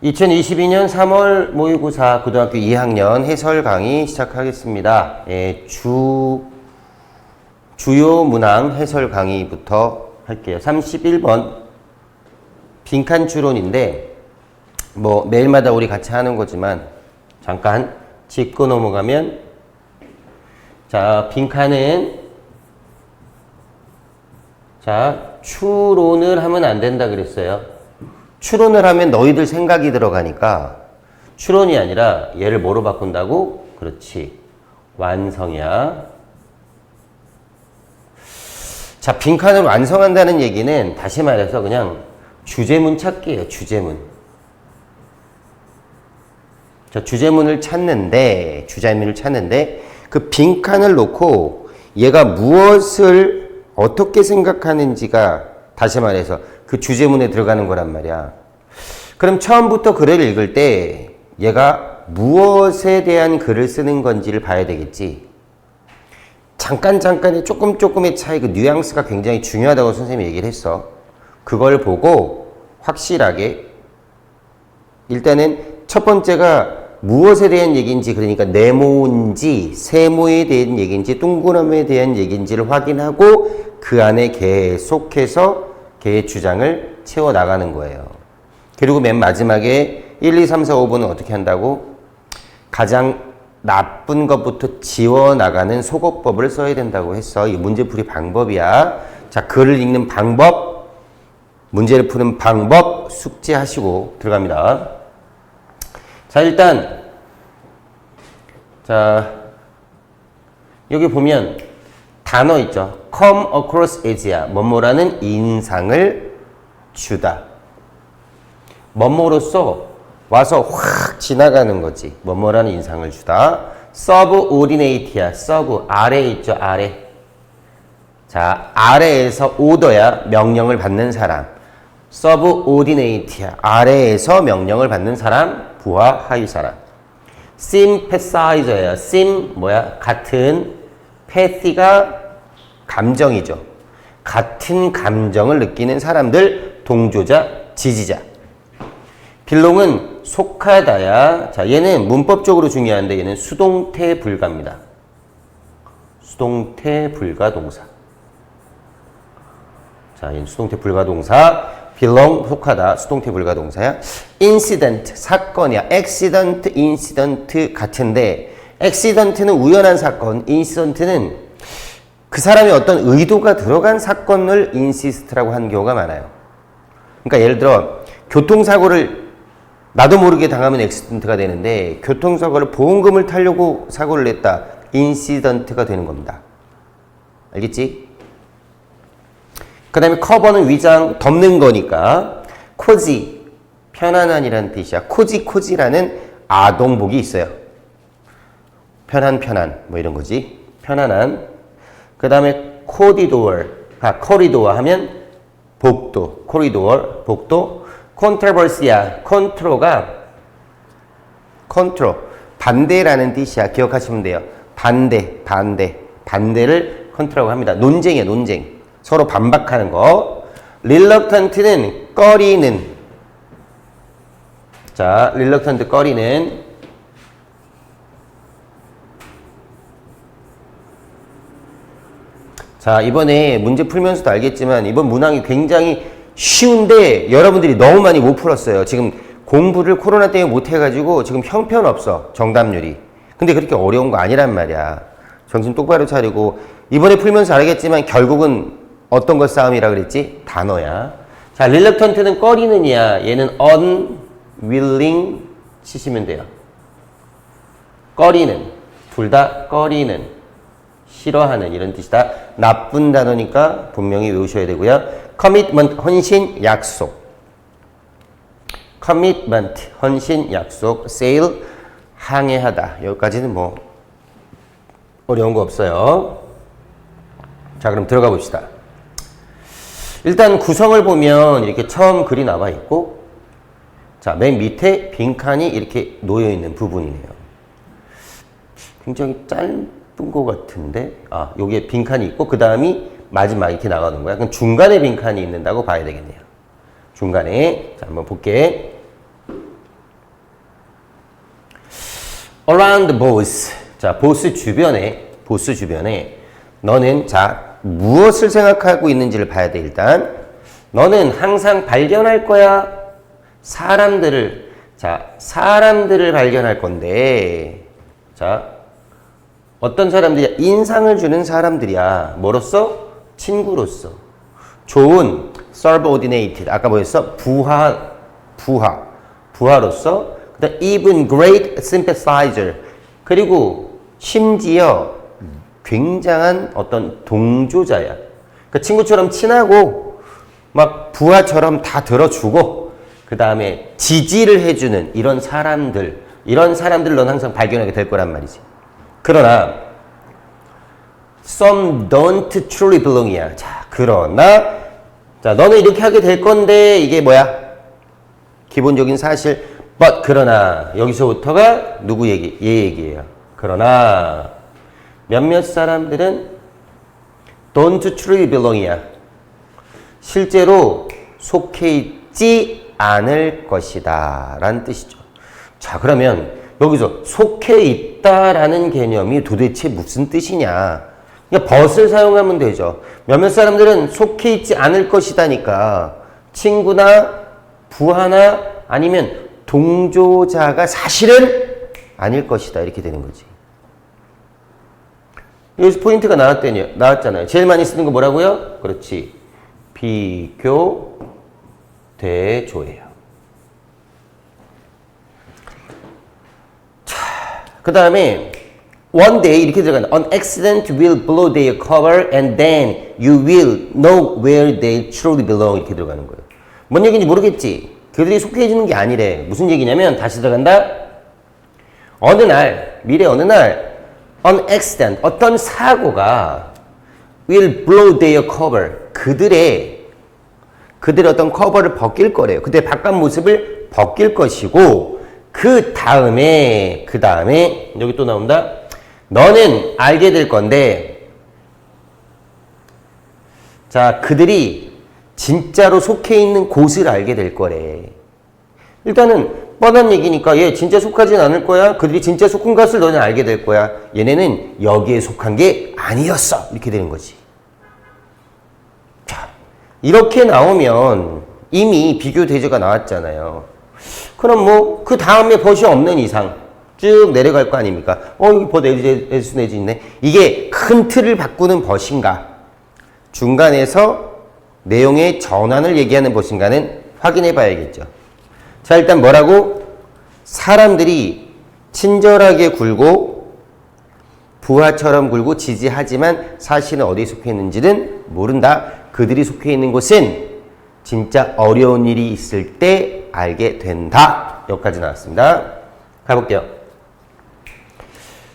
2022년 3월 모의고사 고등학교 2학년 해설 강의 시작하겠습니다. 주요 문항 해설 강의부터 할게요. 31번 빈칸 추론인데 뭐 매일마다 우리 같이 하는 거지만 잠깐 짚고 넘어가면, 자, 빈칸은 추론을 하면 안 된다 그랬어요. 추론을 하면 너희들 생각이 들어가니까 추론이 아니라 얘를 뭐로 바꾼다고? 그렇지, 완성이야. 자, 빈칸을 완성한다는 얘기는 다시 말해서 그냥 주제문 찾기예요. 주제문. 자, 주제문을 찾는데 그 빈칸을 놓고 얘가 무엇을 어떻게 생각하는지가 다시 말해서 그 주제문에 들어가는 거란 말이야. 그럼 처음부터 글을 읽을 때 얘가 무엇에 대한 글을 쓰는 건지를 봐야 되겠지. 잠깐의 조금의 차이, 그 뉘앙스가 굉장히 중요하다고 선생님이 얘기를 했어. 그걸 보고 확실하게 일단은 첫 번째가 무엇에 대한 얘기인지, 그러니까 네모인지 세모에 대한 얘기인지 동그라미에 대한 얘기인지를 확인하고 그 안에 계속해서 걔의 주장을 채워나가는 거예요. 그리고 맨 마지막에 1, 2, 3, 4, 5번은 어떻게 한다고? 가장 나쁜 것부터 지워나가는 속어법을 써야 된다고 했어. 이 문제풀이 방법이야. 자, 글을 읽는 방법, 문제를 푸는 방법 숙지하시고 들어갑니다. 자, 일단 여기 보면 단어 있죠. come across as야. 뭐뭐라는 인상을 주다. 뭐뭐로서 와서 확 지나가는 거지. 뭐뭐라는 인상을 주다. subordinate야. sub, 아래에 있죠. 아래. 자, 아래에서 오더야. 명령을 받는 사람. subordinate야. 아래에서 명령을 받는 사람. 부하, 하위 사람. sympathizer야. sim, 뭐야? 같은. pathy가 감정이죠. 같은 감정을 느끼는 사람들, 동조자, 지지자. belong은 속하다야. 자, 얘는 문법적으로 중요한데 얘는 수동태 불가입니다. 수동태 불가 동사. 자, 얘는 수동태 불가 동사. belong, 속하다. 수동태 불가 동사야. incident, 사건이야. accident, incident 같은데 accident는 우연한 사건, incident는 그 사람이 어떤 의도가 들어간 사건을 insist라고 하는 경우가 많아요. 그러니까 예를 들어 교통사고를 나도 모르게 당하면 액시던트가 되는데 교통사고를 보험금을 타려고 사고를 냈다. 인시던트가 되는 겁니다. 알겠지? 그 다음에 커버는 위장, 덮는 거니까 코지, 편안한이라는 뜻이야. 코지라는 아동복이 있어요. 편한 뭐 이런 거지. 편안한. 그 다음에 코리도어 하면 복도, 코리도어, 복도. 컨트로버시야. 컨트롤가 반대라는 뜻이야. 기억하시면 돼요. 반대를 컨트롤하고 합니다. 논쟁이야. 논쟁. 서로 반박하는 거. reluctant는 꺼리는. 자, reluctant 꺼리는. 자, 이번에 문제 풀면서도 알겠지만 이번 문항이 굉장히 쉬운데 여러분들이 너무 많이 못 풀었어요. 지금 공부를 코로나 때문에 못 해가지고 지금 형편없어. 정답률이. 근데 그렇게 어려운 거 아니란 말이야. 정신 똑바로 차리고 이번에 풀면서 알겠지만 결국은 어떤 것 싸움이라 그랬지? 단어야. 자, reluctant는 꺼리는이야. 얘는 unwilling 치시면 돼요. 꺼리는. 둘 다 꺼리는. 싫어하는 이런 뜻이다. 나쁜 단어니까 분명히 외우셔야 되고요. commitment, 헌신, 약속. commitment, 헌신, 약속. sail, 항해하다. 여기까지는 뭐 어려운 거 없어요. 자, 그럼 들어가 봅시다. 일단 구성을 보면 이렇게 처음 글이 나와 있고, 자, 맨 밑에 빈칸이 이렇게 놓여 있는 부분이네요. 굉장히 짧은 것 같은데, 여기에 빈칸이 있고 그 다음이 마지막 이렇게 나가는 거야. 그럼 중간에 빈칸이 있는다고 봐야 되겠네요. 중간에. 자, 한번 볼게. around the boss. 자, 보스 주변에 너는 자, 무엇을 생각하고 있는지를 봐야 돼, 일단. 너는 항상 발견할 거야. 사람들을 발견할 건데. 자, 어떤 사람들이야? 인상을 주는 사람들이야. 뭐로써? 친구로서. 좋은 subordinated. 아까 뭐였어? 부하로서. 그다음 even great sympathizer. 그리고 심지어 굉장한 어떤 동조자야. 그러니까 친구처럼 친하고 막 부하처럼 다 들어주고 그 다음에 지지를 해주는 이런 사람들 넌 항상 발견하게 될 거란 말이지. 그러나 some don't truly belong이야. 자, 그러나 자, 너는 이렇게 하게 될 건데 이게 뭐야? 기본적인 사실. but 그러나 여기서부터가 누구 얘기? 얘 얘기예요. 그러나 몇몇 사람들은 don't truly belong이야. 실제로 속해 있지 않을 것이다 라는 뜻이죠. 자, 그러면 여기서 속해 있다라는 개념이 도대체 무슨 뜻이냐? 그냥 but을 사용하면 되죠. 몇몇 사람들은 속해 있지 않을 것이다니까 친구나 부하나 아니면 동조자가 사실은 아닐 것이다 이렇게 되는 거지. 여기서 포인트가 나왔잖아요. 제일 많이 쓰는 거 뭐라고요? 그렇지. 비교 대조예요. 자, 그 다음에 one day 이렇게 들어간다. An accident will blow their cover and then you will know where they truly belong 이렇게 들어가는 거예요. 뭔 얘기인지 모르겠지. 그들이 속해지는 게 아니래. 무슨 얘기냐면 다시 들어간다. 미래 어느 날 an accident, 어떤 사고가 will blow their cover, 그들의 어떤 커버를 벗길 거래요. 그들의 바깥 모습을 벗길 것이고 그 다음에 여기 또 나온다. 너는 알게 될 건데 자, 그들이 진짜로 속해 있는 곳을 알게 될 거래. 일단은 뻔한 얘기니까 얘 진짜 속하진 않을 거야. 그들이 진짜 속한 것을 너는 알게 될 거야. 얘네는 여기에 속한 게 아니었어. 이렇게 되는 거지. 자, 이렇게 나오면 이미 비교 대조가 나왔잖아요. 그럼 뭐 그 다음에 벗이 없는 이상 쭉 내려갈 거 아닙니까? 여기 벗 에스네지 있네. 이게 큰 틀을 바꾸는 벗인가? 중간에서 내용의 전환을 얘기하는 벗인가는 확인해 봐야겠죠. 자, 일단 뭐라고? 사람들이 친절하게 굴고 부하처럼 굴고 지지하지만 사실은 어디에 속해 있는지는 모른다. 그들이 속해 있는 곳은 진짜 어려운 일이 있을 때 알게 된다. 여기까지 나왔습니다. 가볼게요.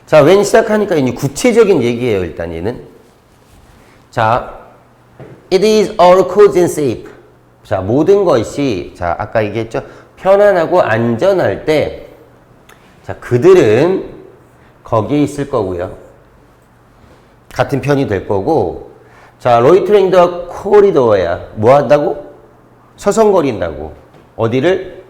자, 웬 시작하니까 이제 구체적인 얘기예요. 일단 얘는. 자, it is all cozy and safe. 자, 모든 것이 자, 아까 얘기했죠. 편안하고 안전할 때 자, 그들은 거기에 있을 거고요. 같은 편이 될 거고 자, loitering the corridor야. 뭐 한다고? 서성거린다고. 어디를?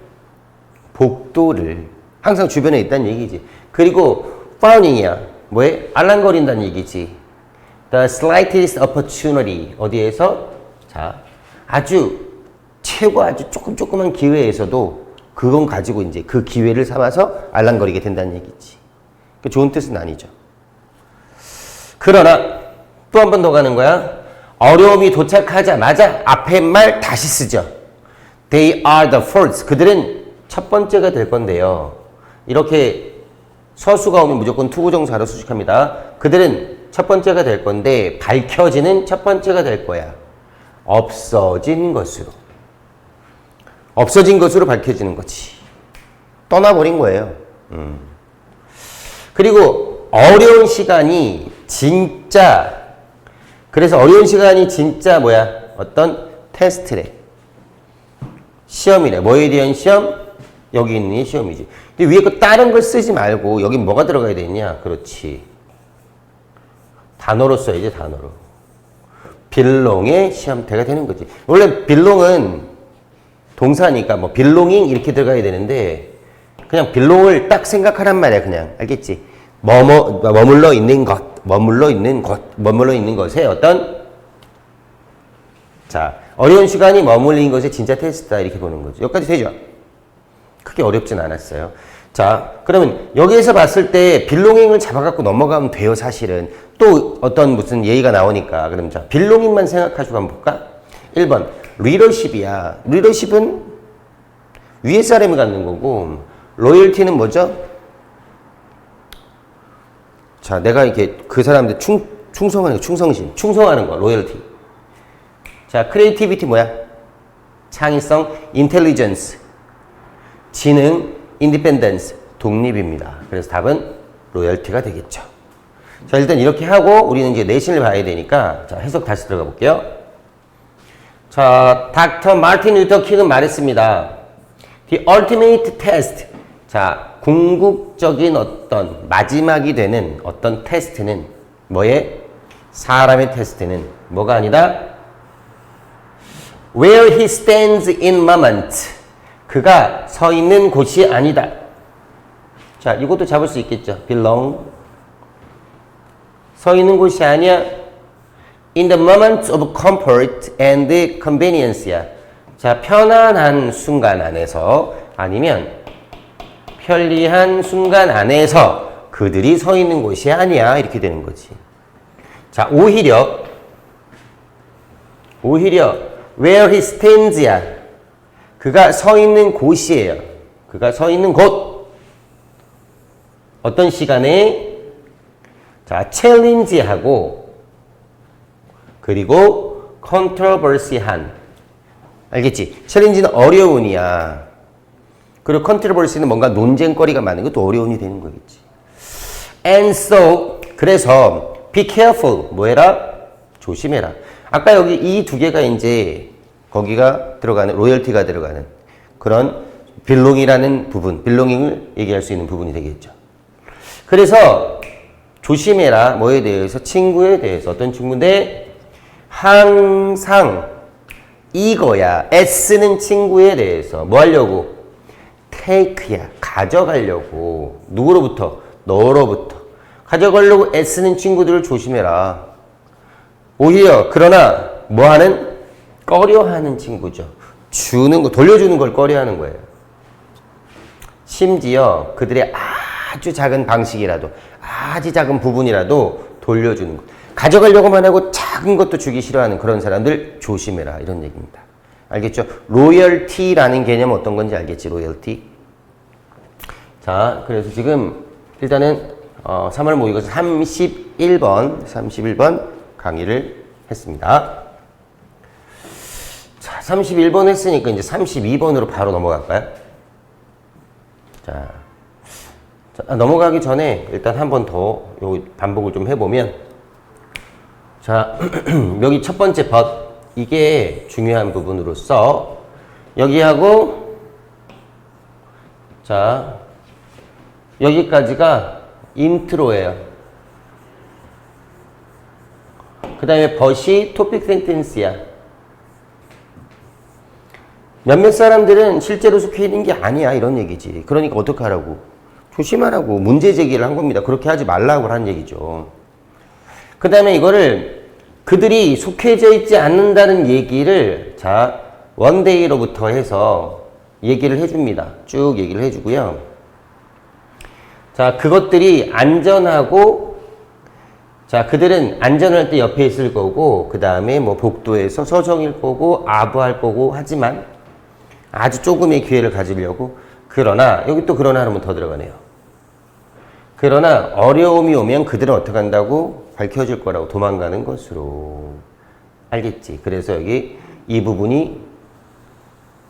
복도를. 항상 주변에 있다는 얘기지. 그리고 fawning이야. 뭐해? 알랑거린다는 얘기지. The slightest opportunity. 어디에서? 자, 아주 조그만 기회에서도 그건 가지고 이제 그 기회를 삼아서 알랑거리게 된다는 얘기지. 그 좋은 뜻은 아니죠. 그러나 또 한 번 더 가는 거야. 어려움이 도착하자마자 앞에 말 다시 쓰죠. They are the first. 그들은 첫 번째가 될 건데요. 이렇게 서수가 오면 무조건 투부정사로 수식합니다. 그들은 첫 번째가 될 건데 밝혀지는 첫 번째가 될 거야. 없어진 것으로 밝혀지는 거지. 떠나버린 거예요. 그리고 어려운 시간이 진짜 뭐야? 어떤 테스트래. 시험이래. 뭐에 대한 시험? 여기 있는 시험이지. 근데 위에 거 다른 걸 쓰지 말고 여기 뭐가 들어가야 되냐? 그렇지. 단어로 써야지, 단어로. belong의 시험태가 되는 거지. 원래 belong은 동사니까 뭐 belonging 이렇게 들어가야 되는데 그냥 belong을 딱 생각하란 말이야. 그냥 알겠지? 머물러 있는 것, 머물러 있는 것에 어떤 자 어려운 시간이 머물린 것의 진짜 테스트다 이렇게 보는 거죠. 여기까지 되죠? 크게 어렵진 않았어요. 자 그러면 여기에서 봤을 때 belonging을 잡아갖고 넘어가면 돼요. 사실은 또 어떤 무슨 예의가 나오니까. 그럼 자 belonging만 생각하시고 한번 볼까? 1번 리더십이야. 리더십은 위에 사람이 갖는 거고 로열티는 뭐죠? 자 내가 이렇게 그 사람한테 충성하는 거, 충성하는 거 로열티. 자 크리에이티비티 뭐야? 창의성, 인텔리전스, 지능, 인디펜던스, 독립입니다. 그래서 답은 로열티가 되겠죠. 자 일단 이렇게 하고 우리는 이제 내신을 봐야 되니까 자 해석 다시 들어가 볼게요. 자 닥터 마틴 루터 킹은 말했습니다. The ultimate test. 자 궁극적인 어떤 마지막이 되는 어떤 테스트는 뭐에? 사람의 테스트는 뭐가 아니다? Where he stands in moment. 그가 서 있는 곳이 아니다. 자 이것도 잡을 수 있겠죠. belong. 서 있는 곳이 아니야. In the moment of comfort and convenience야. 자 편안한 순간 안에서 아니면 편리한 순간 안에서 그들이 서 있는 곳이 아니야. 이렇게 되는 거지. 자 오히려 where he stands야. 그가 서 있는 곳이에요. 그가 서 있는 곳. 어떤 시간에 자 챌린지하고 그리고 컨트로버시한. 알겠지? 챌린지는 어려운이야. 그리고 컨트로버시는 뭔가 논쟁거리가 많은 것도 어려운이 되는 거겠지. And so 그래서 be careful. 뭐해라? 조심해라. 아까 여기 이 두 개가 이제 거기가 들어가는 로열티가 들어가는 그런 belong이라는 부분, belonging을 얘기할 수 있는 부분이 되겠죠. 그래서 조심해라. 뭐에 대해서? 친구에 대해서. 어떤 친구인데 항상 이거야. S는 친구에 대해서 뭐 하려고? take야. 가져가려고. 누구로부터? 너로부터. 가져가려고 S는 친구들을 조심해라. 오히려 그러나 뭐하는? 꺼려하는 친구죠. 주는 거, 돌려주는 걸 꺼려하는 거예요. 심지어 그들의 아주 작은 방식이라도 아주 작은 부분이라도 돌려주는 것. 가져가려고만 하고 작은 것도 주기 싫어하는 그런 사람들 조심해라. 이런 얘기입니다. 알겠죠? 로열티라는 개념은 어떤 건지 알겠지? 로열티. 자, 그래서 지금 일단은 3월 모의고사 31번 강의를 했습니다. 자, 31번 했으니까 이제 32번으로 바로 넘어갈까요? 자, 넘어가기 전에 일단 한 번 더 반복을 좀 해보면, 자, 여기 첫 번째 but, 이게 중요한 부분으로서 여기하고 자, 여기까지가 인트로예요. 그 다음에 but이 토픽 센텐스야. 몇몇 사람들은 실제로 속해 있는 게 아니야 이런 얘기지. 그러니까 어떻게 하라고? 조심하라고 문제 제기를 한 겁니다. 그렇게 하지 말라고 한 얘기죠. 그 다음에 이거를 그들이 속해져 있지 않는다는 얘기를 자 원데이로부터 해서 얘기를 해줍니다. 쭉 얘기를 해주고요. 자 그것들이 안전하고 자 그들은 안전할 때 옆에 있을 거고 그 다음에 뭐 복도에서 서성일 거고 아부할 거고 하지만 아주 조금의 기회를 가지려고 그러나 여기 또 그러나 하면 더 들어가네요. 그러나 어려움이 오면 그들은 어떻게 한다고? 밝혀질 거라고 도망가는 것으로. 알겠지? 그래서 여기 이 부분이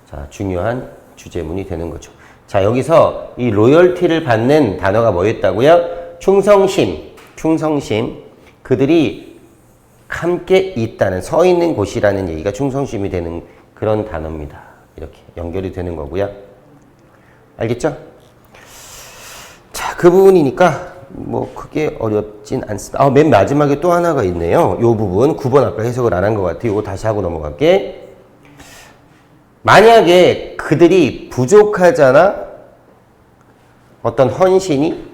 자 중요한 주제문이 되는 거죠. 자 여기서 이 로열티를 받는 단어가 뭐였다고요? 충성심. 그들이 함께 있다는 서 있는 곳이라는 얘기가 충성심이 되는 그런 단어입니다. 이렇게 연결이 되는 거고요. 알겠죠? 자, 그 부분이니까 뭐 크게 어렵진 않습니다. 맨 마지막에 또 하나가 있네요. 요 부분 9번 아까 해석을 안 한 것 같아요. 이거 다시 하고 넘어갈게. 만약에 그들이 부족하잖아? 어떤 헌신이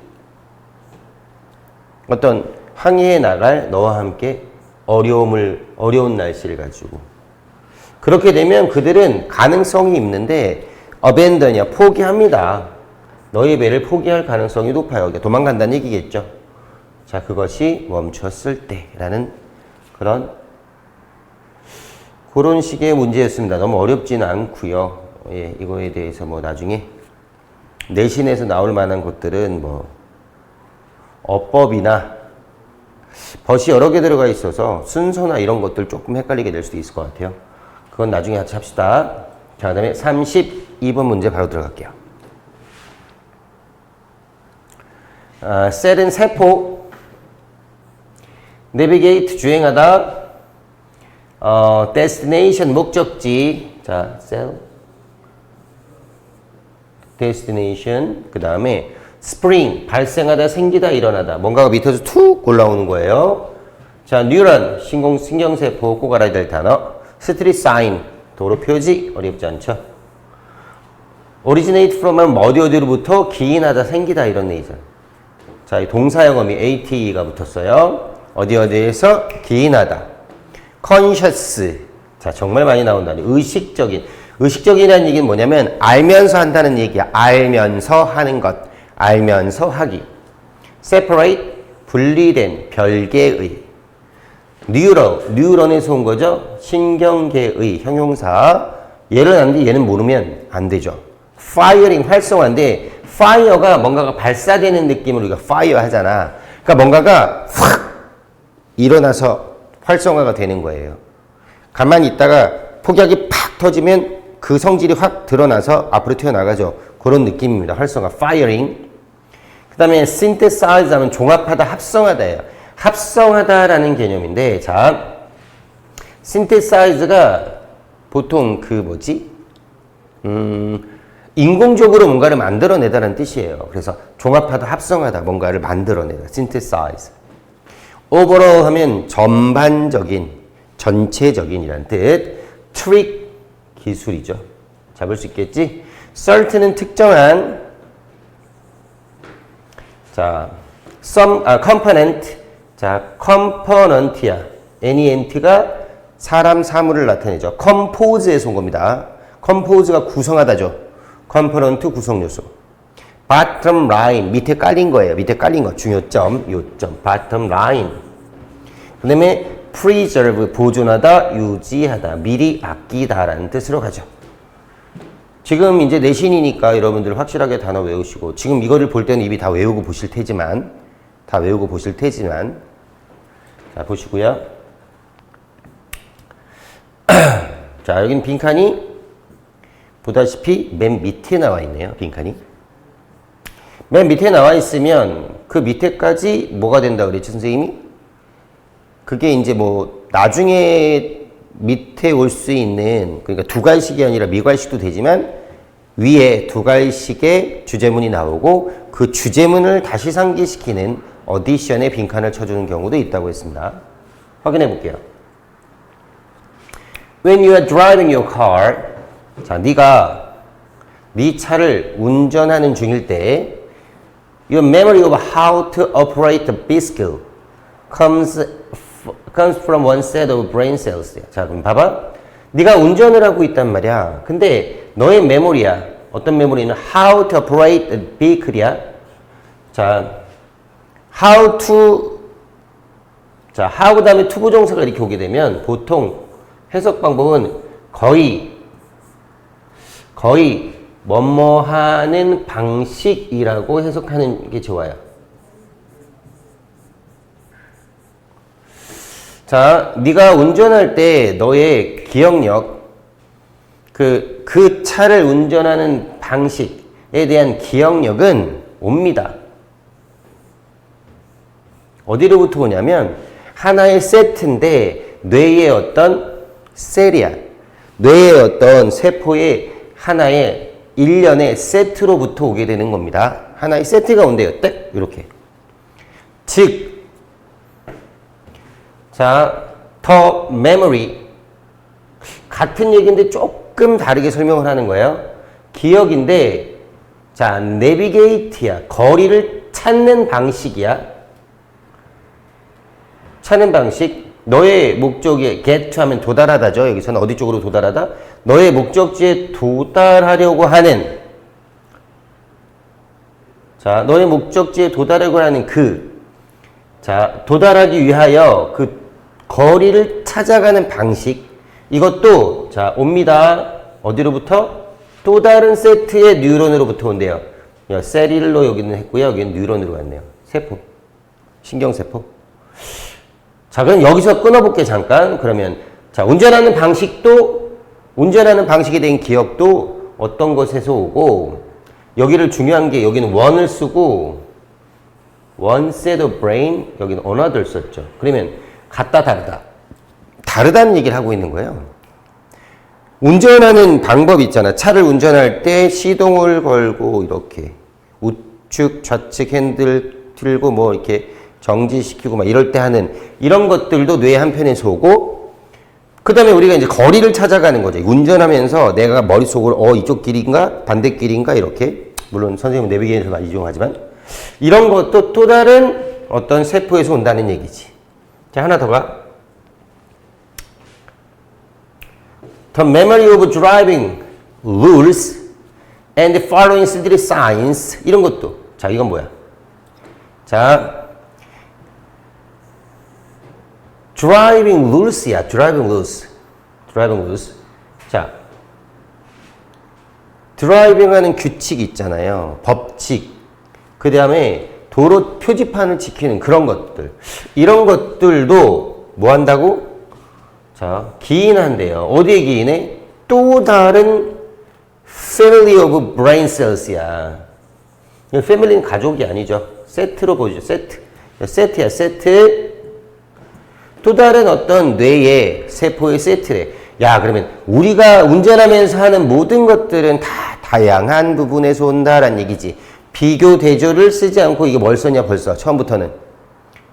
어떤 항해에 나갈 너와 함께 어려운 날씨를 가지고 그렇게 되면 그들은 가능성이 있는데 abandon이야 포기합니다. 너의 배를 포기할 가능성이 높아요. 도망간다는 얘기겠죠. 자, 그것이 멈췄을 때라는 그런 식의 문제였습니다. 너무 어렵지는 않고요. 예, 이거에 대해서 뭐 나중에 내신에서 나올 만한 것들은 뭐 어법이나 벗이 여러 개 들어가 있어서 순서나 이런 것들 조금 헷갈리게 될 수도 있을 것 같아요. 그건 나중에 같이 합시다. 자, 그 다음에 32번 문제 바로 들어갈게요. 셀은 세포, 내비게이트 주행하다, destination 목적지, 자, 셀, destination, 그 다음에 spring 발생하다, 생기다, 일어나다, 뭔가가 밑에서 툭 올라오는 거예요. 자, 뉴런 신경세포 꼭 알아야 될 단어, 스트리트 사인 도로 표지 어렵지 않죠? originate from은 어디로부터 기인하다, 생기다 이런 얘기죠. 자, 이 동사영어미 ate가 붙었어요. 어디에서 기인하다. conscious. 자, 정말 많이 나온 단어. 의식적이라는 얘기는 뭐냐면 알면서 한다는 얘기야. 알면서 하는 것. 알면서 하기. separate. 분리된. 별개의. 뉴런에서 온 거죠. 신경계의 형용사. 얘를 아는데 얘는 모르면 안 되죠. firing 활성화인데 fire가 뭔가가 발사되는 느낌으로 우리가 fire 하잖아. 그러니까 뭔가가 확 일어나서 활성화가 되는 거예요. 가만히 있다가 폭약이 팍 터지면 그 성질이 확 드러나서 앞으로 튀어나가죠. 그런 느낌입니다. 활성화, firing. 그 다음에 synthesize 하면 종합하다, 합성하다예요. 합성하다라는 개념인데, 자, synthesize가 보통 인공적으로 뭔가를 만들어내다라는 뜻이에요. 그래서 종합하다, 합성하다, 뭔가를 만들어내다, synthesize. overall 하면 전반적인, 전체적인이란 뜻. trick, 기술이죠. 잡을 수 있겠지? certain은 특정한, 자, component, 자, component야. NENT가 사람, 사물을 나타내죠. compose에서 온 겁니다. compose가 구성하다죠. component 구성요소. bottom line, 밑에 깔린 거예요. 밑에 깔린 거. 중요점, 요점. bottom line. 그 다음에 preserve, 보존하다, 유지하다, 미리 아끼다라는 뜻으로 가죠. 지금 이제 내신이니까 여러분들 확실하게 단어 외우시고, 지금 이거를 볼 때는 이미 다 외우고 보실 테지만, 자, 보시고요. 자, 여긴 빈칸이 보다시피 맨 밑에 나와 있네요. 빈칸이. 맨 밑에 나와 있으면 그 밑에까지 뭐가 된다 그랬지, 선생님이? 그게 이제 뭐 나중에 밑에 올 수 있는, 그러니까 두갈식이 아니라 미갈식도 되지만 위에 두갈식의 주제문이 나오고 그 주제문을 다시 상기시키는 어디션의 빈칸을 쳐주는 경우도 있다고 했습니다. 확인해 볼게요. When you are driving your car, 자, 네가 네 차를 운전하는 중일 때 your memory of how to operate the vehicle comes from one set of brain cells. 자, 그럼 봐봐. 네가 운전을 하고 있단 말이야. 근데 너의 메모리야. 어떤 메모리는 how to operate the vehicle이야. 자, how 그 다음에 to 부정사가 이렇게 오게 되면 보통 해석 방법은 거의 뭐뭐 하는 방식이라고 해석하는 게 좋아요. 자, 네가 운전할 때 너의 기억력, 그 차를 운전하는 방식에 대한 기억력은 옵니다. 어디로부터 오냐면 하나의 세트인데 뇌의 어떤 셀이야. 뇌의 어떤 세포의 하나의 일련의 세트로부터 오게 되는 겁니다. 하나의 세트가 온대요. 딱 이렇게. 즉, 자, 더 메모리 같은 얘기인데 조금 다르게 설명을 하는 거예요. 기억인데, 자, 내비게이트야. 거리를 찾는 방식이야. 찾는 방식. 너의 목적에 get to 하면 도달하다죠. 여기서는 어디 쪽으로 도달하다? 너의 목적지에 도달하려고 하는, 자, 너의 목적지에 도달하려고 하는 자, 도달하기 위하여 그 거리를 찾아가는 방식. 이것도, 자, 옵니다. 어디로부터? 또 다른 세트의 뉴런으로부터 온대요. 셀일로 여기는 했고요. 여기는 뉴런으로 갔네요. 세포. 신경세포. 자, 그럼 여기서 끊어볼게, 잠깐. 그러면, 자, 운전하는 방식에 대한 기억도 어떤 것에서 오고, 여기를 중요한 게, 여기는 one을 쓰고, one set of brain, 여기는 another 썼죠. 그러면, 같다, 다르다. 다르다는 얘기를 하고 있는 거예요. 운전하는 방법 있잖아. 차를 운전할 때 시동을 걸고 이렇게 우측 좌측 핸들 들고 뭐 이렇게 정지시키고 막 이럴 때 하는 이런 것들도 뇌 한편에서 오고, 그 다음에 우리가 이제 거리를 찾아가는 거죠. 운전하면서 내가 머릿속으로 이쪽 길인가 반대 길인가 이렇게, 물론 선생님은 내비게이션을 많이 이용하지만 이런 것도 또 다른 어떤 세포에서 온다는 얘기지. 자, 하나 더 가. The memory of driving rules and following street signs. 이런 것도. 자, 이건 뭐야? 자, driving rules야. driving rules. driving rules. 자, 드라이빙 하는 규칙 있잖아요. 법칙. 그 다음에 도로 표지판을 지키는 그런 것들. 이런 것들도 뭐 한다고? 자, 기인한대요. 어디에 기인해? 또 다른 family of brain cells야. 패밀리는 가족이 아니죠. 세트로 보죠. 세트야, 세트. 또 다른 어떤 뇌의 세포의 세트래. 야, 그러면 우리가 운전하면서 하는 모든 것들은 다 다양한 부분에서 온다라는 얘기지. 비교 대조를 쓰지 않고 이게 뭘 썼냐 벌써 처음부터는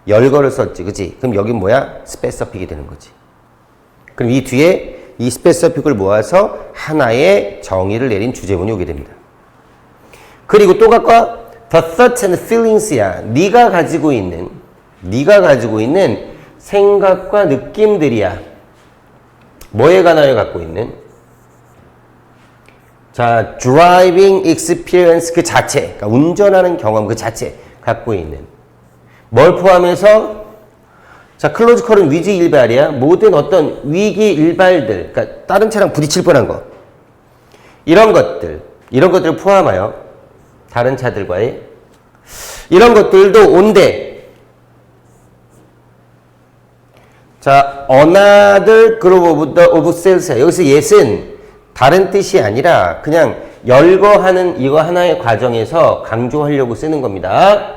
열거를 썼지, 그치? 그럼 여긴 뭐야? 스페시픽이 되는 거지. 그럼 이 뒤에 이 스페시픽을 모아서 하나의 정의를 내린 주제문이 오게 됩니다. 그리고 또 갖고 the thoughts and feelings야. 네가 가지고 있는 생각과 느낌들이야. 뭐에 관하여 갖고 있는? 자, driving experience 그 자체, 그러니까 운전하는 경험 그 자체 갖고 있는. 뭘 포함해서? 자, 클로즈 컬은 위기 일발이야. 모든 어떤 위기 일발들, 그러니까 다른 차랑 부딪힐 뻔한 거. 이런 것들을 포함하여 다른 차들과의 이런 것들도 온대. 자, another group of cells야. 여기서 yes은 다른 뜻이 아니라 그냥 열거하는 이거 하나의 과정에서 강조하려고 쓰는 겁니다.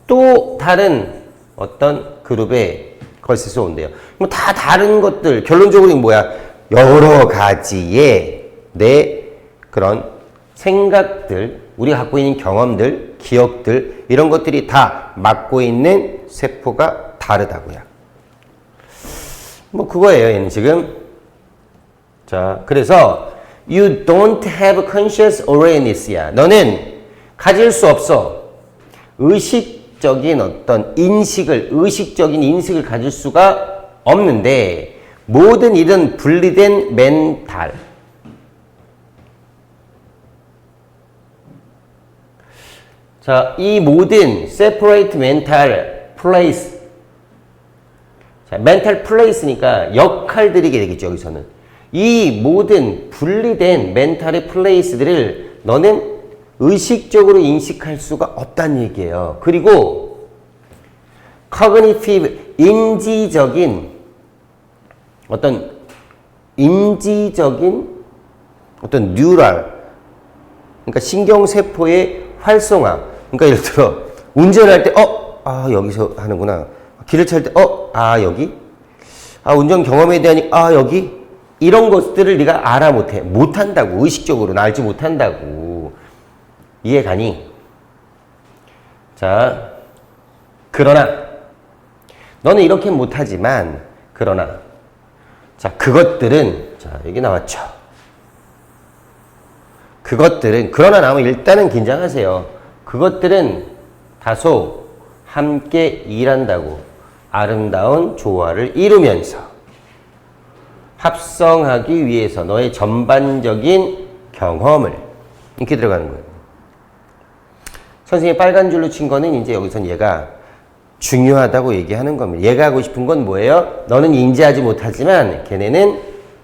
또 다른 어떤 그룹의 것에서 온대요. 뭐 다 다른 것들, 결론적으로 뭐야? 여러 가지의 내 그런 생각들, 우리가 갖고 있는 경험들, 기억들, 이런 것들이 다 맡고 있는 세포가 다르다고요. 뭐 그거예요, 얘는 지금. 자, 그래서 you don't have conscious awareness야. 너는 가질 수 없어. 의식적인 인식을 가질 수가 없는데, 모든 이런 분리된 멘탈. 자, 이 모든 separate mental place. 자, mental place니까 역할들이 되겠죠, 여기서는. 이 모든 분리된 멘탈의 플레이스들을 너는 의식적으로 인식할 수가 없다는 얘기예요. 그리고 cognitive, 인지적인 어떤 뉴럴, 그러니까 신경세포의 활성화. 그러니까 예를 들어 운전할 때 여기서 하는구나. 길을 찰 때 여기. 운전 경험에 대한 여기. 이런 것들을 네가 알아 못한다고. 의식적으로 알지 못한다고. 이해가니? 자, 그러나 너는 이렇게 못하지만, 그러나 자, 그것들은, 자, 여기 나왔죠. 그것들은 그러나 나오면 일단은 긴장하세요. 그것들은 다소 함께 일한다고 아름다운 조화를 이루면서 합성하기 위해서 너의 전반적인 경험을 이렇게 들어가는 거예요. 선생님이 빨간 줄로 친 거는 이제 여기선 얘가 중요하다고 얘기하는 겁니다. 얘가 하고 싶은 건 뭐예요? 너는 인지하지 못하지만 걔네는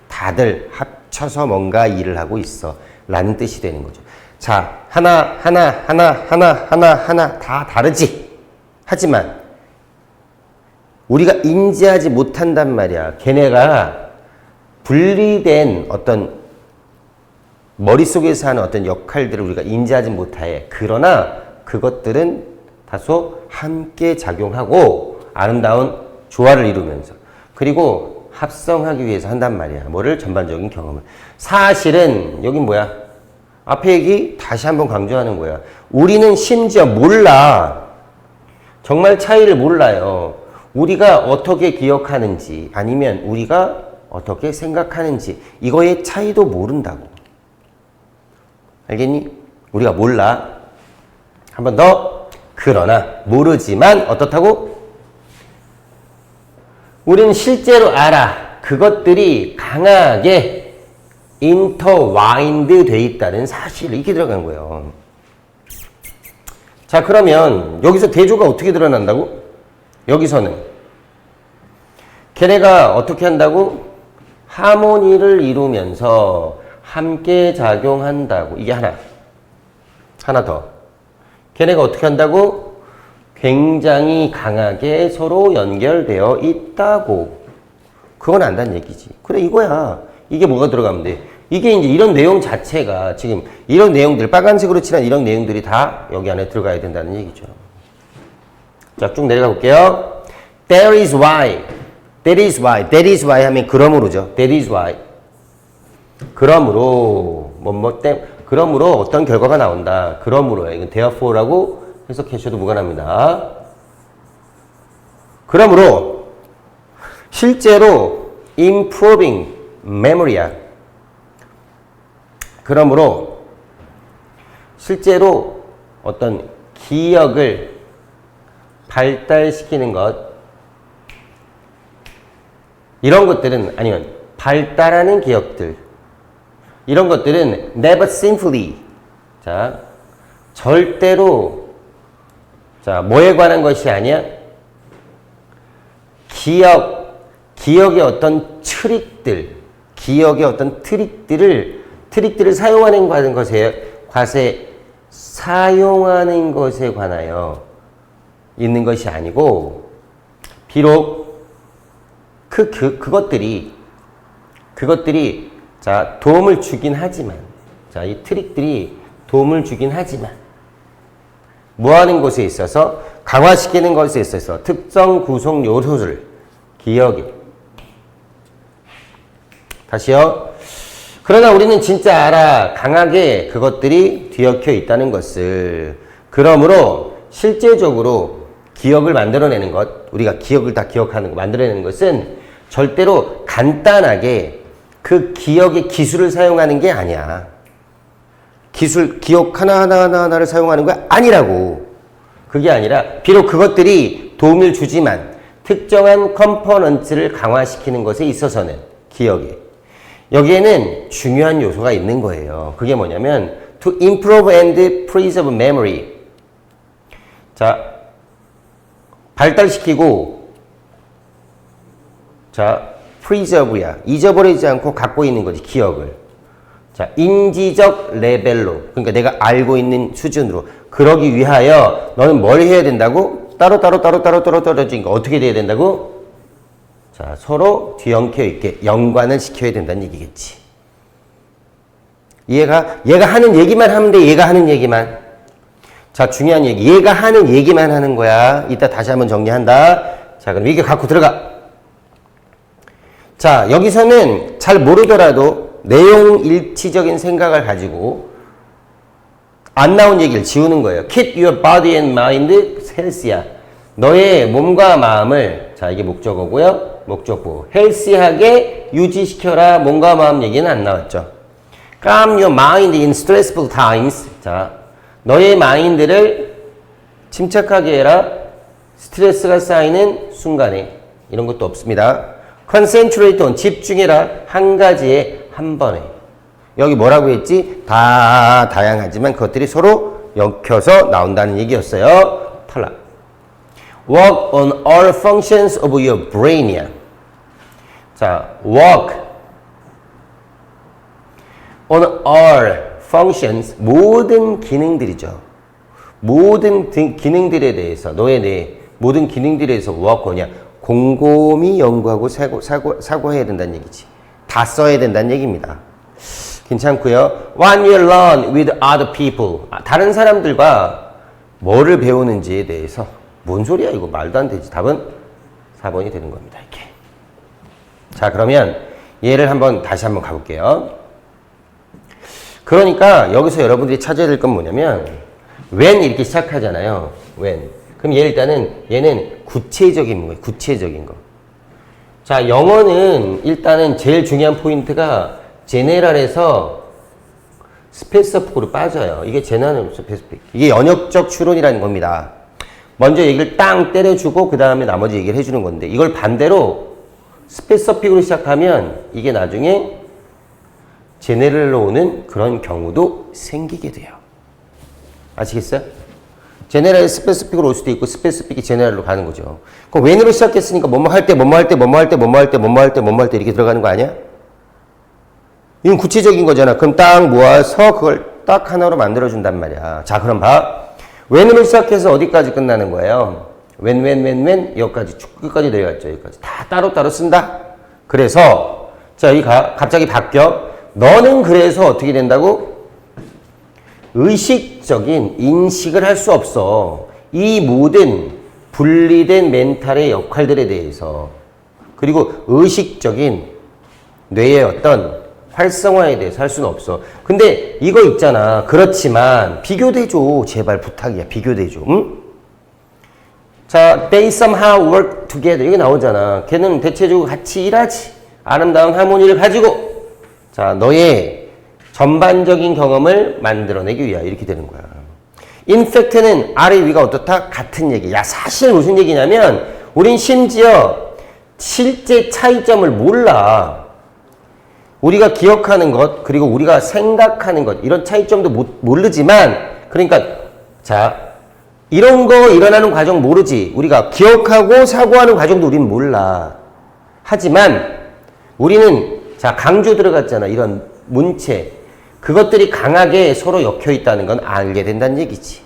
다들 합쳐서 뭔가 일을 하고 있어 라는 뜻이 되는 거죠. 자, 하나 다 다르지. 하지만 우리가 인지하지 못한단 말이야. 걔네가 분리된 어떤 머릿속에서 하는 어떤 역할들을 우리가 인지하지 못해. 그러나 그것들은 다소 함께 작용하고 아름다운 조화를 이루면서 그리고 합성하기 위해서 한단 말이야. 뭐를? 전반적인 경험을. 사실은 여긴 뭐야? 앞에 얘기 다시 한번 강조하는 거야. 우리는 심지어 몰라. 정말 차이를 몰라요. 우리가 어떻게 기억하는지 아니면 우리가 어떻게 생각하는지 이거의 차이도 모른다고. 알겠니? 우리가 몰라. 한 번 더. 그러나 모르지만 어떻다고? 우리는 실제로 알아. 그것들이 강하게 인터와인드 돼 있다는 사실. 이렇게 들어간 거예요. 자, 그러면 여기서 대조가 어떻게 드러난다고? 여기서는 걔네가 어떻게 한다고? 하모니를 이루면서 함께 작용한다고. 이게 하나 더. 걔네가 어떻게 한다고? 굉장히 강하게 서로 연결되어 있다고. 그건 안다는 얘기지. 그래, 이거야. 이게 뭐가 들어가면 돼? 이게 이제 이런 내용 자체가 지금 이런 내용들, 빨간색으로 칠한 이런 내용들이 다 여기 안에 들어가야 된다는 얘기죠. 자, 쭉 내려가 볼게요. That is why. That is why. That is why 하면 그러므로죠. That is why. 그러므로 그러므로 어떤 결과가 나온다. 그러므로요. 이건 therefore라고 해석하셔도 무관합니다. 그러므로 실제로 improving memory야. 그러므로 실제로 어떤 기억을 발달시키는 것, 이런 것들은, 아니면 발달하는 기억들, 이런 것들은 never simply, 자, 절대로, 자, 뭐에 관한 것이 아니야? 기억의 어떤 기억의 어떤 트릭들을 사용하는 것에 사용하는 것에 관하여 있는 것이 아니고, 비록 그것들이 자, 도움을 주긴 하지만, 자, 이 트릭들이 도움을 주긴 하지만, 뭐 하는 것에 있어서, 강화시키는 것에 있어서 특정 구성 요소를 기억에. 다시요. 그러나 우리는 진짜 알아. 강하게 그것들이 뒤엉켜 있다는 것을. 그러므로 실제적으로 기억을 만들어내는 것, 우리가 기억을 다 기억하는 거, 만들어내는 것은 절대로 간단하게 그 기억의 기술을 사용하는 게 아니야. 기억 하나를 사용하는 거 아니라고. 그게 아니라 비록 그것들이 도움을 주지만 특정한 컴포넌트를 강화시키는 것에 있어서는 기억에. 여기에는 중요한 요소가 있는 거예요. 그게 뭐냐면 to improve and preserve memory. 자, 발달시키고, 자, preserve야. 잊어버리지 않고 갖고 있는 거지, 기억을. 자, 인지적 레벨로. 그러니까 내가 알고 있는 수준으로. 그러기 위하여 너는 뭘 해야 된다고? 따로 떨어지니까 어떻게 돼야 된다고? 자, 서로 뒤엉켜 있게 연관을 시켜야 된다는 얘기겠지. 얘가 하는 얘기만 하면 돼. 얘가 하는 얘기만. 자, 중요한 얘기. 얘가 하는 얘기만 하는 거야. 이따 다시 한번 정리한다. 자, 그럼 이게 갖고 들어가. 자, 여기서는 잘 모르더라도 내용 일치적인 생각을 가지고 안 나온 얘기를 지우는 거예요. Keep your body and mind healthy야. 너의 몸과 마음을, 자, 이게 목적어고요. 목적보. healthy하게 유지시켜라. 몸과 마음 얘기는 안 나왔죠. calm your mind in stressful times. 자, 너의 마인드를 침착하게 해라. 스트레스가 쌓이는 순간에. 이런 것도 없습니다. concentrate on, 집중해라. 한 가지에 한 번에. 여기 뭐라고 했지? 다 다양하지만 그것들이 서로 엮여서 나온다는 얘기였어요. 탈락. Work on all functions of your brain이야. 자, work on all functions, 모든 기능들이죠. 모든 기능들에 대해서, 너의 내 모든 기능들에 대해서 work on이야. 곰곰이 연구하고 사고해야 된다는 얘기지. 다 써야 된다는 얘기입니다. 괜찮고요. When you learn with other people, 다른 사람들과 뭐를 배우는지에 대해서. 뭔 소리야 이거, 말도 안 되지. 답은 4번이 되는 겁니다. 이렇게. 자, 그러면 얘를 다시 한번 가볼게요. 그러니까 여기서 여러분들이 찾아야 될 건 뭐냐면 when 이렇게 시작하잖아요. when. 그럼 얘는 구체적인 거예요. 구체적인 거. 자, 영어는 일단은 제일 중요한 포인트가 제네럴에서 스페시픽으로 빠져요. 이게 제네럴 스페시픽. 이게 연역적 추론이라는 겁니다. 먼저 얘기를 땅 때려주고 그 다음에 나머지 얘기를 해주는 건데, 이걸 반대로 스페시픽으로 시작하면 이게 나중에 제네럴로 오는 그런 경우도 생기게 돼요. 아시겠어요? 제네럴 스페시픽으로 올 수도 있고 스페시픽이 제네럴로 가는 거죠. 그럼 when으로 시작했으니까 뭐뭐 할 때 이렇게 들어가는 거 아니야? 이건 구체적인 거잖아. 그럼 딱 모아서 그걸 딱 하나로 만들어준단 말이야. 자, 그럼 봐. when으로 시작해서 어디까지 끝나는 거예요? when, 여기까지 쭉 끝까지 내려갔죠. 여기까지. 다 따로따로 쓴다. 그래서, 자, 여기가 갑자기 바뀌어. 너는 그래서 어떻게 된다고? 의식적인 인식을 할 수 없어. 이 모든 분리된 멘탈의 역할들에 대해서. 그리고 의식적인 뇌의 어떤 활성화에 대해서 할 수는 없어. 근데 이거 있잖아. 그렇지만 비교돼줘. 제발 부탁이야. 비교돼줘. 응? 자, they somehow work together. 이게 나오잖아. 걔는 대체적으로 같이 일하지. 아름다운 하모니를 가지고. 자, 너의 전반적인 경험을 만들어내기 위하여 이렇게 되는 거야. In fact는 아래 위가 어떻다? 같은 얘기. 야, 사실 무슨 얘기냐면 우린 심지어 실제 차이점을 몰라. 우리가 기억하는 것, 그리고 우리가 생각하는 것, 이런 차이점도 모르지만, 그러니까, 자, 이런 거 일어나는 과정 모르지. 우리가 기억하고 사고하는 과정도 우리는 몰라. 하지만, 우리는, 자, 강조 들어갔잖아. 이런 문체. 그것들이 강하게 서로 엮여 있다는 건 알게 된다는 얘기지.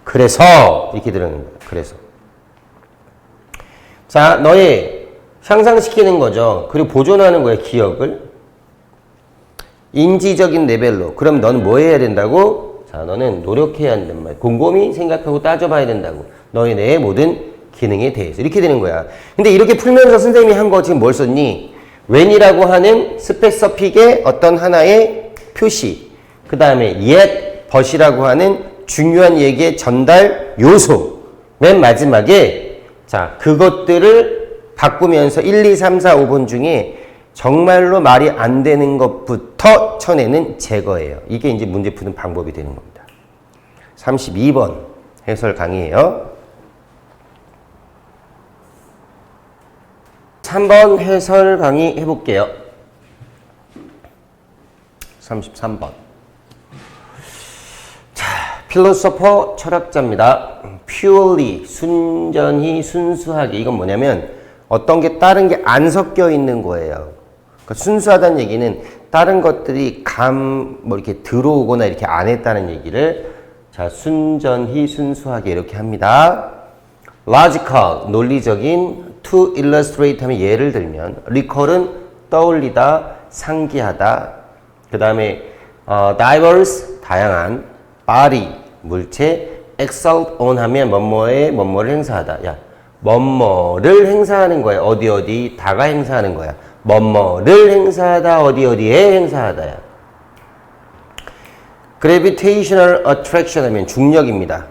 그래서, 이렇게 들어가는 거야. 그래서. 자, 너의 향상시키는 거죠. 그리고 보존하는 거야, 기억을. 인지적인 레벨로. 그럼 너는 뭐 해야 된다고? 자, 너는 노력해야 한단 말이야. 곰곰이 생각하고 따져봐야 된다고. 너의 내 모든 기능에 대해서. 이렇게 되는 거야. 근데 이렇게 풀면서 선생님이 한 거 지금 뭘 썼니? when이라고 하는 스페시픽의 어떤 하나의 표시. 그 다음에 yet, but이라고 하는 중요한 얘기의 전달 요소. 맨 마지막에, 자, 그것들을 바꾸면서 1, 2, 3, 4, 5번 중에 정말로 말이 안 되는 것부터 쳐내는 제거예요. 이게 이제 문제 푸는 방법이 되는 겁니다. 32번 해설 강의예요. 3번 해설 강의 해볼게요. 33번. 자, 필로소퍼 철학자입니다. purely, 순전히, 순수하게. 이건 뭐냐면 어떤 게 다른 게 안 섞여 있는 거예요. 그러니까 순수하다는 얘기는 다른 것들이 뭐 이렇게 들어오거나 이렇게 안 했다는 얘기를, 자, 순전히 순수하게 이렇게 합니다. logical, 논리적인, to illustrate 하면 예를 들면, recall은 떠올리다, 상기하다, 그 다음에 diverse, 다양한, body, 물체, exalt on 하면 뭐뭐를 행사하다. 야, 뭐뭐를 행사하는 거야. 어디 다가 행사하는 거야. 뭐뭐를 행사하다. 어디에 행사하다야. gravitational attraction 하면 중력입니다.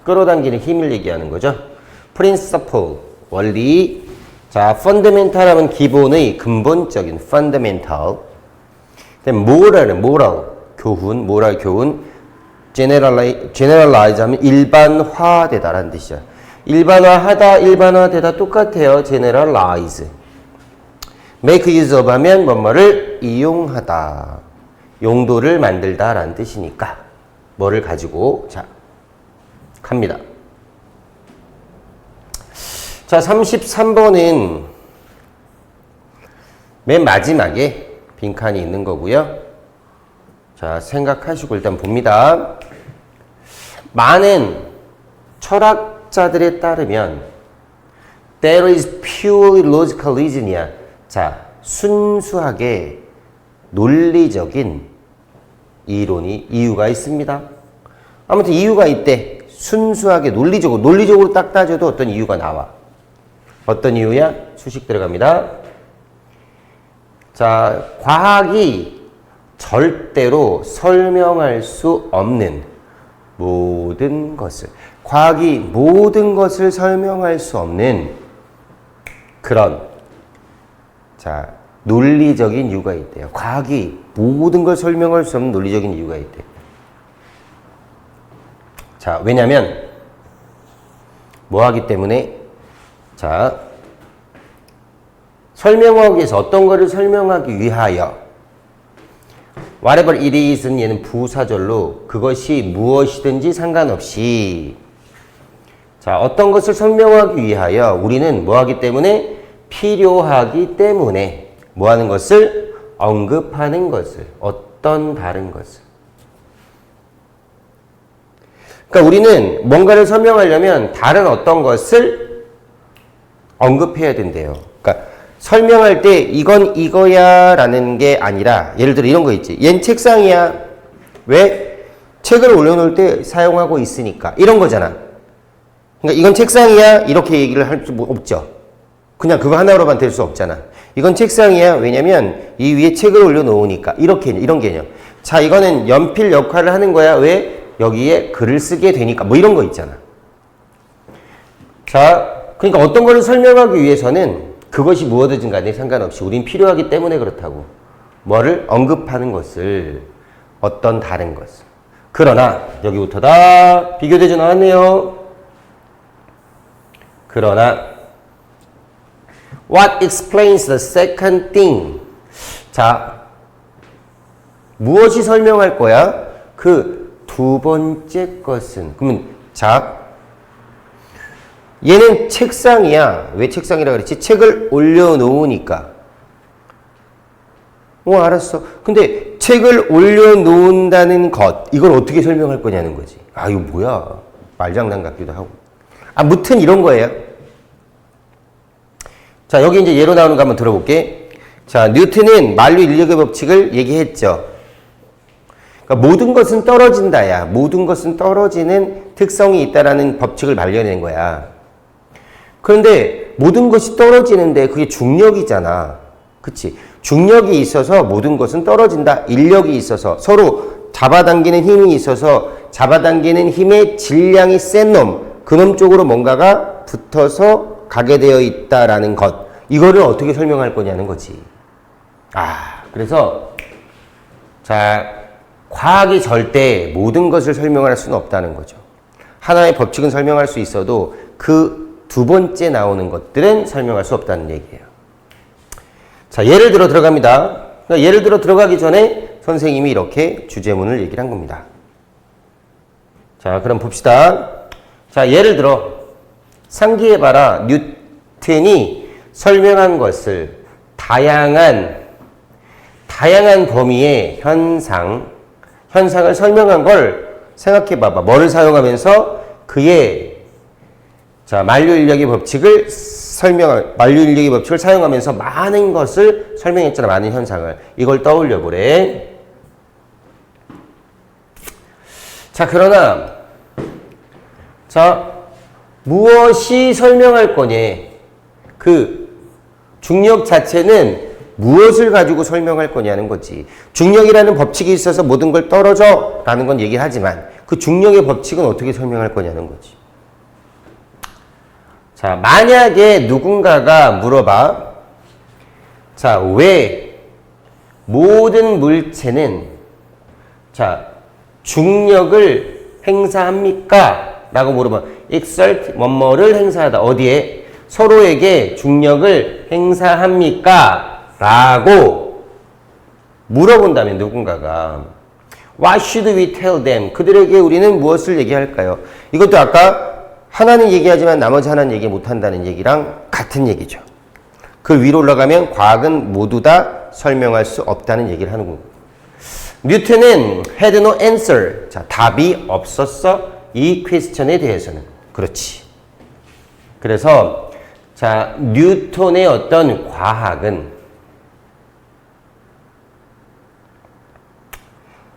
끌어당기는 힘을 얘기하는 거죠. principle, 원리. 자, fundamental 하면 기본의 근본적인 fundamental. moral, 교훈, 모랄 교훈, generalize 하면 일반화되다라는 뜻이야. 일반화하다, 일반화되다 똑같아요. generalize. make use of 하면 뭐뭐를 이용하다. 용도를 만들다라는 뜻이니까 뭐를 가지고 자 갑니다. 자, 33번은 맨 마지막에 빈칸이 있는 거고요. 자, 생각하시고 일단 봅니다. 많은 철학자들에 따르면 there is purely logical reason이야. 자, 순수하게 논리적인 이유가 있습니다. 아무튼 이유가 있대. 순수하게 논리적으로 딱 따져도 어떤 이유가 나와. 어떤 이유야? 수식 들어갑니다. 자, 과학이 절대로 설명할 수 없는 모든 것을, 과학이 모든 것을 설명할 수 없는 그런, 자, 논리적인 이유가 있대요. 과학이 모든 걸 설명할 수 없는 논리적인 이유가 있대. 자, 왜냐면 뭐 하기 때문에? 자, 설명하기 위해서 어떤 거를 설명하기 위하여 whatever it is는 얘는 부사절로 그것이 무엇이든지 상관없이 자, 어떤 것을 설명하기 위하여 우리는 뭐 하기 때문에? 필요하기 때문에 뭐 하는 것을? 언급하는 것을. 어떤 다른 것을. 그러니까 우리는 뭔가를 설명하려면 다른 어떤 것을 언급해야 된대요. 그러니까 설명할 때 이건 이거야 라는 게 아니라 예를 들어 이런 거 있지. 얜 책상이야. 왜? 책을 올려놓을 때 사용하고 있으니까. 이런 거잖아. 그러니까 이건 책상이야 이렇게 얘기를 할 수 없죠. 그냥 그거 하나로만 될 수 없잖아. 이건 책상이야. 왜냐면 이 위에 책을 올려놓으니까. 이렇게 이런 개념. 자, 이거는 연필 역할을 하는 거야. 왜? 여기에 글을 쓰게 되니까. 뭐 이런 거 있잖아. 자, 그러니까 어떤 거를 설명하기 위해서는 그것이 무엇이든 간에 상관없이 우린 필요하기 때문에 그렇다고. 뭐를? 언급하는 것을. 어떤 다른 것을. 그러나 여기부터 다 비교대조 나왔네요. 그러나 what explains the second thing? 자, 무엇이 설명할 거야? 그 두 번째 것은. 그러면 자, 얘는 책상이야. 왜 책상이라 그랬지? 책을 올려놓으니까. 알았어. 근데 책을 올려놓는다는 것, 이걸 어떻게 설명할 거냐는 거지. 아, 이거 뭐야. 말장난 같기도 하고. 무튼 이런 거예요. 자, 여기 이제 예로 나오는 거 한번 들어볼게. 자, 뉴턴은 만류 인력의 법칙을 얘기했죠. 그러니까 모든 것은 떨어진다야. 모든 것은 떨어지는 특성이 있다라는 법칙을 발견한 거야. 그런데 모든 것이 떨어지는데 그게 중력이잖아. 그치? 중력이 있어서 모든 것은 떨어진다. 인력이 있어서 서로 잡아당기는 힘이 있어서 잡아당기는 힘의 질량이 센 놈, 그놈 쪽으로 뭔가가 붙어서 가게 되어 있다라는 것. 이거를 어떻게 설명할 거냐는 거지. 그래서 자, 과학이 절대 모든 것을 설명할 수는 없다는 거죠. 하나의 법칙은 설명할 수 있어도 그 두 번째 나오는 것들은 설명할 수 없다는 얘기예요. 자, 예를 들어 들어갑니다. 그러니까 예를 들어 들어가기 전에 선생님이 이렇게 주제문을 얘기를 한 겁니다. 자, 그럼 봅시다. 자, 예를 들어 상기해봐라. 뉴턴이 설명한 것을 다양한 범위의 현상을 설명한 걸 생각해봐봐. 뭐를 사용하면서 그의 자, 만류인력의 법칙을 사용하면서 많은 것을 설명했잖아. 많은 현상을. 이걸 떠올려 보래. 자, 그러나 자, 무엇이 설명할 거니? 그 중력 자체는 무엇을 가지고 설명할 거냐는 거지. 중력이라는 법칙이 있어서 모든 걸 떨어져 라는 건 얘기를 하지만 그 중력의 법칙은 어떻게 설명할 거냐는 거지. 자, 만약에 누군가가 물어봐. 자, 왜 모든 물체는 자, 중력을 행사합니까? 라고 물어보면 exert 뭐뭐를 행사하다. 어디에? 서로에게 중력을 행사합니까? 라고 물어본다면 누군가가 What should we tell them? 그들에게 우리는 무엇을 얘기할까요? 이것도 아까 하나는 얘기하지만 나머지 하나는 얘기 못한다는 얘기랑 같은 얘기죠. 그 위로 올라가면 과학은 모두 다 설명할 수 없다는 얘기를 하는 거고. 뉴턴은 had no answer. 자, 답이 없었어. 이 퀘스천에 대해서는. 그렇지. 그래서 자, 뉴턴의 어떤 과학은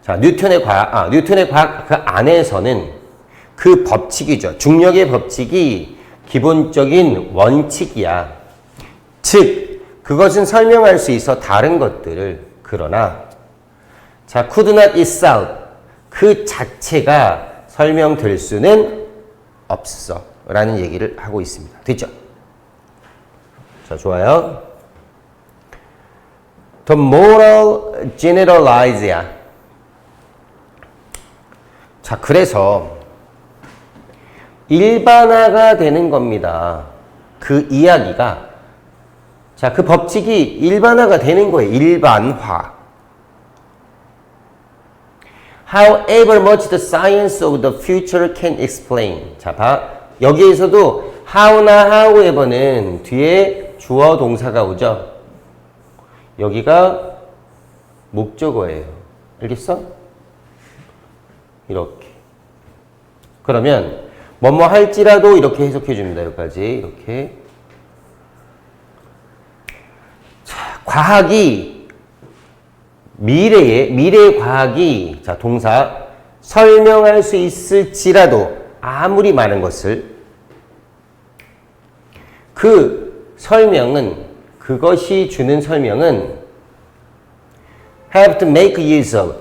자, 뉴턴의 과학 그 안에서는 그 법칙이죠. 중력의 법칙이 기본적인 원칙이야. 즉, 그것은 설명할 수 있어 다른 것들을. 그러나 자, could not itself 그 자체가 설명될 수는 없어 라는 얘기를 하고 있습니다. 됐죠? 자, 좋아요. The moral generalize야. 자, 그래서 일반화가 되는 겁니다. 그 이야기가. 자, 그 법칙이 일반화가 되는 거예요. 일반화. However much the science of the future can explain. 자, 봐. 여기에서도 how나 however는 뒤에 주어 동사가 오죠. 여기가 목적어예요. 알겠어? 이렇게. 그러면 뭐뭐 할지라도 이렇게 해석해 줍니다. 여기까지. 이렇게. 자, 과학이 미래의 과학이 자, 동사 설명할 수 있을지라도 아무리 많은 것을 그 설명은 그것이 주는 설명은 have to make use of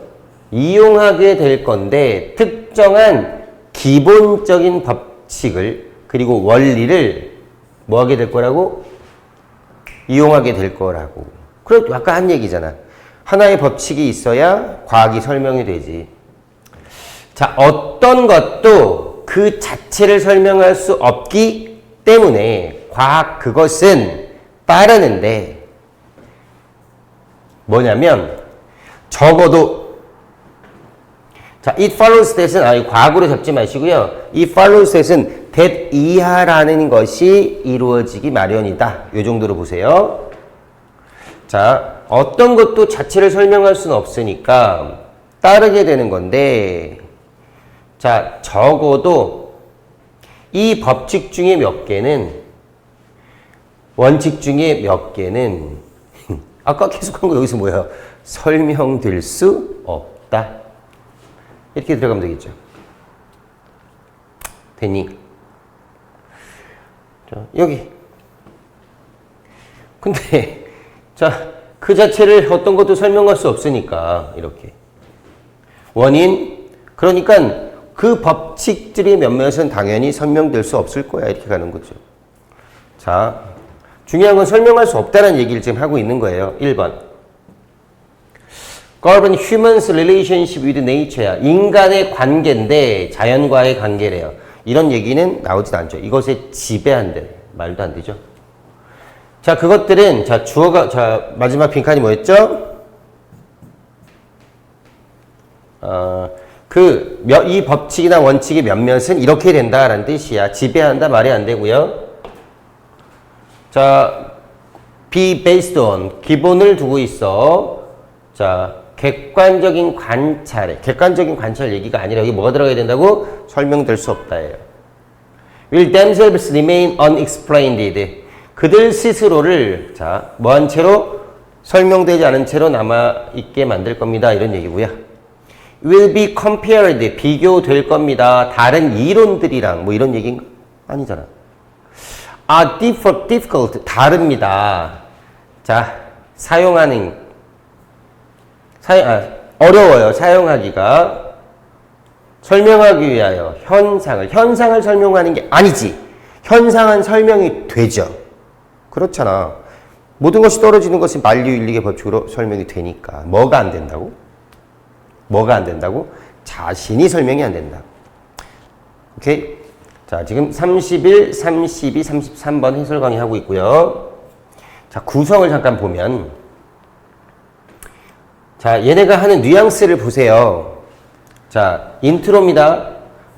이용하게 될 건데 특정한 기본적인 법칙을 그리고 원리를 뭐 하게 될 거라고? 이용하게 될 거라고. 그래, 아까 한 얘기잖아. 하나의 법칙이 있어야 과학이 설명이 되지. 자, 어떤 것도 그 자체를 설명할 수 없기 때문에 과학 그것은 따르는데 뭐냐면 적어도 자, it follows that은 과학으로 잡지 마시고요. it follows that은 that 이하라는 것이 이루어지기 마련이다. 이 정도로 보세요. 자, 어떤 것도 자체를 설명할 수는 없으니까 따르게 되는 건데 자, 적어도 이 법칙 중에 몇 개는 원칙 중에 몇 개는 아까 계속한 거 여기서 뭐야? 설명될 수 없다. 이렇게 들어가면 되겠죠. 됐니? 자, 여기. 근데 자, 그 자체를 어떤 것도 설명할 수 없으니까 이렇게. 원인, 그러니까 그 법칙들이 몇몇은 당연히 설명될 수 없을 거야. 이렇게 가는 거죠. 자, 중요한 건 설명할 수 없다는 얘기를 지금 하고 있는 거예요. 1번. govern humans relationship with nature야. 인간의 관계인데 자연과의 관계래요. 이런 얘기는 나오지도 않죠. 이것에 지배한대. 말도 안 되죠. 자, 그것들은 자, 주어가 자, 마지막 빈칸이 뭐였죠? 이 법칙이나 원칙의 몇몇은 이렇게 된다라는 뜻이야. 지배한다 말이 안 되고요. 자, be based on 기본을 두고 있어. 자, 객관적인 관찰에 객관적인 관찰 얘기가 아니라 여기 뭐가 들어가야 된다고? 설명될 수 없다예요. will themselves remain unexplained. 그들 스스로를 자, 뭐한 채로 설명되지 않은 채로 남아 있게 만들 겁니다. 이런 얘기고요. will be compared 비교될 겁니다. 다른 이론들이랑 뭐 이런 얘기인가? 아니잖아. difficult 다릅니다. 자, 어려워요. 사용하기가. 설명하기 위하여 현상을 설명하는 게 아니지. 현상은 설명이 되죠. 그렇잖아. 모든 것이 떨어지는 것은 만류인력의 법칙으로 설명이 되니까. 뭐가 안 된다고? 뭐가 안 된다고? 자신이 설명이 안 된다. 오케이? 자, 지금 31, 32, 33번 해설 강의 하고 있고요. 자, 구성을 잠깐 보면, 자, 얘네가 하는 뉘앙스를 보세요. 자, 인트로입니다.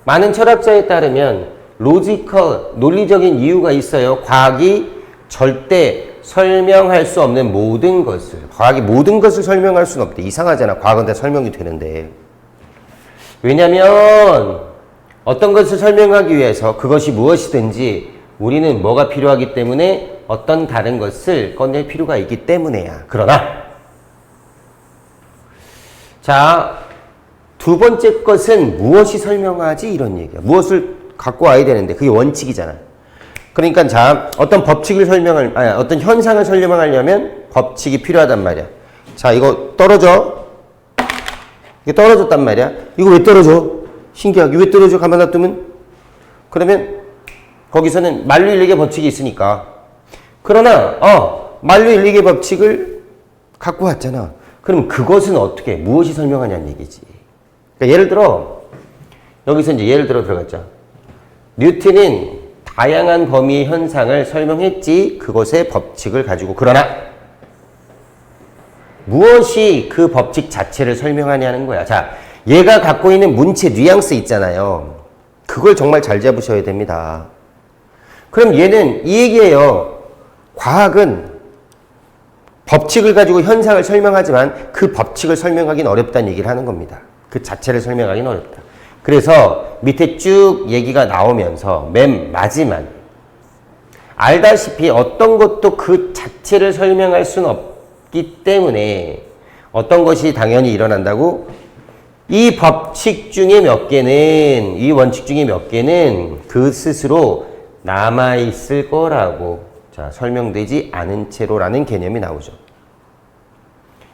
많은 철학자에 따르면 로지컬, 논리적인 이유가 있어요. 과학이 절대 설명할 수 없는 모든 것을, 과학이 모든 것을 설명할 수는 없대. 이상하잖아. 과학은 다 설명이 되는데. 왜냐면 어떤 것을 설명하기 위해서 그것이 무엇이든지 우리는 뭐가 필요하기 때문에 어떤 다른 것을 꺼낼 필요가 있기 때문에야. 그러나 자, 두 번째 것은 무엇이 설명하지? 이런 얘기야. 무엇을 갖고 와야 되는데 그게 원칙이잖아. 그러니까 자, 어떤 법칙을 어떤 현상을 설명하려면 법칙이 필요하단 말이야. 자, 이거 떨어져. 이게 떨어졌단 말이야. 이거 왜 떨어져? 신기하게 왜 떨어져? 가만 놔두면? 그러면 거기서는 만류인력의 법칙이 있으니까. 그러나 만류인력의 법칙을 갖고 왔잖아. 그럼 그것은 어떻게, 무엇이 설명하냐는 얘기지. 그러니까 예를 들어 여기서 이제 예를 들어 들어갔죠. 뉴턴은 다양한 범위의 현상을 설명했지 그것의 법칙을 가지고. 그러나 무엇이 그 법칙 자체를 설명하냐는 거야. 자, 얘가 갖고 있는 문체 뉘앙스 있잖아요. 그걸 정말 잘 잡으셔야 됩니다. 그럼 얘는 이 얘기예요. 과학은 법칙을 가지고 현상을 설명하지만 그 법칙을 설명하기는 어렵다는 얘기를 하는 겁니다. 그 자체를 설명하기는 어렵다. 그래서 밑에 쭉 얘기가 나오면서 맨 마지막 알다시피 어떤 것도 그 자체를 설명할 수는 없기 때문에 어떤 것이 당연히 일어난다고? 이 법칙 중에 몇 개는, 이 원칙 중에 몇 개는 그 스스로 남아있을 거라고, 자, 설명되지 않은 채로라는 개념이 나오죠.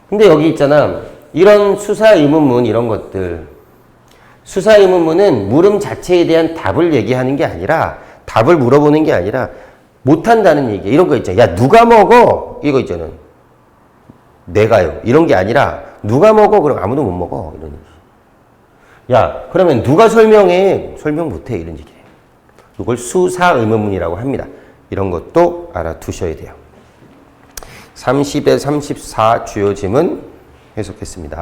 근데 여기 있잖아. 이런 수사 의문문 이런 것들. 수사 의문문은 물음 자체에 대한 답을 얘기하는 게 아니라, 답을 물어보는 게 아니라 못한다는 얘기야. 이런 거 있잖아. 야, 누가 먹어? 이거 있잖아. 내가요. 이런 게 아니라 누가 먹어? 그럼 아무도 못 먹어. 이런 얘기. 야, 그러면 누가 설명해? 설명 못해. 이런 얘기예요. 이걸 수사 의문문이라고 합니다. 이런 것도 알아두셔야 돼요. 30에 34 주요 지문 해석했습니다.